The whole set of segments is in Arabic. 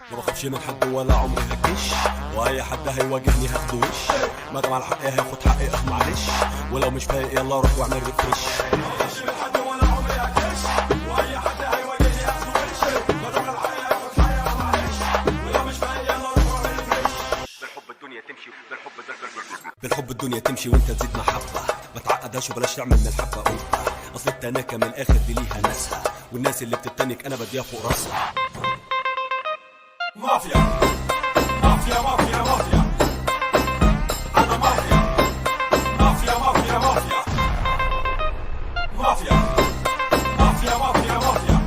ما بخافش من حد ولا عمري هكش، واي حد هيواجهني هاخده وش، ما دام على حقي هاخد حقي معلش، ولو مش فايق يلا روح واعمل ريفرش. ما بخافش من حد ولا عمري هكش، واي حد هيواجهني هاخده وش، ما دام على حقي هاخد حقي معلش، ولو مش فايق يلا روح واعمل ريفرش. بالحب الدنيا تمشي، بالحب الدنيا تمشي وانت تزيد محبة، ما تعقدهاش وبلاش تعمل من الحبة قلبة، اصل التناكة من الاخر دي ليها ناسها، والناس اللي بتتنك انا بديها فوق راسها. مافيا مافيا مافيا مافيا، انا مافيا مافيا مافيا مافيا مافيا مافيا مافيا مافيا،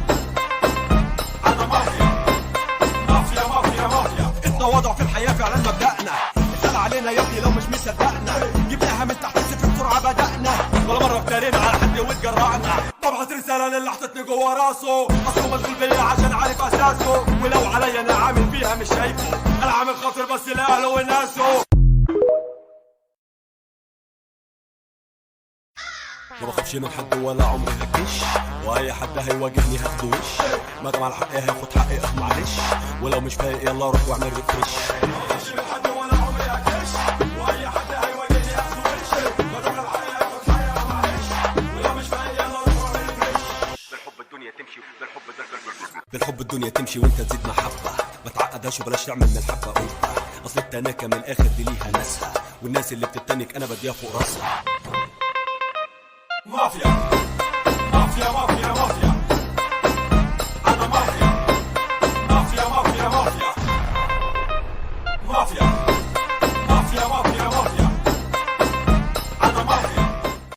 انا مافيا مافيا مافيا مافيا. التواضع في الحياة فعلا مبدأنا، اتقال علينا يا ابني لو مش مصدقنا، جبناها من تحت الصفر بسرعة بدأنا، ولا مرة افترينا على حد واتجرأنا. طبعت رسالة للي حطتني جوا راسه، اصله مشغول بيا عشان عارف اساسه، ولو عليا انا عامل فيها مش شايفه، انا عامل خاطر بس لاهله وناسه. ما بخافش من حد ولا عمري هكش، واي حد هيواجهني هاخده وش، ما دام على حقي هاخد حقي معلش، ولو مش فايق يلا روح واعمل ريفرش. ما بخافش من حد ولا عمري هكش، واي حد هيواجهني هاخده وش، ما دام على حقي هاخد حقي معلش، ولو مش فايق يلا روح واعمل ريفرش. بالحب الدنيا تمشي، بالحب الدنيا تمشي وانت تزيد محبة، ما تعقدهاش وبلاش تعمل من الحبة قلبة، اصل التناكة من الاخر دي ليها ناسها، والناس اللي بتتنك انا بديها فوق راسها. مافيا مافيا مافيا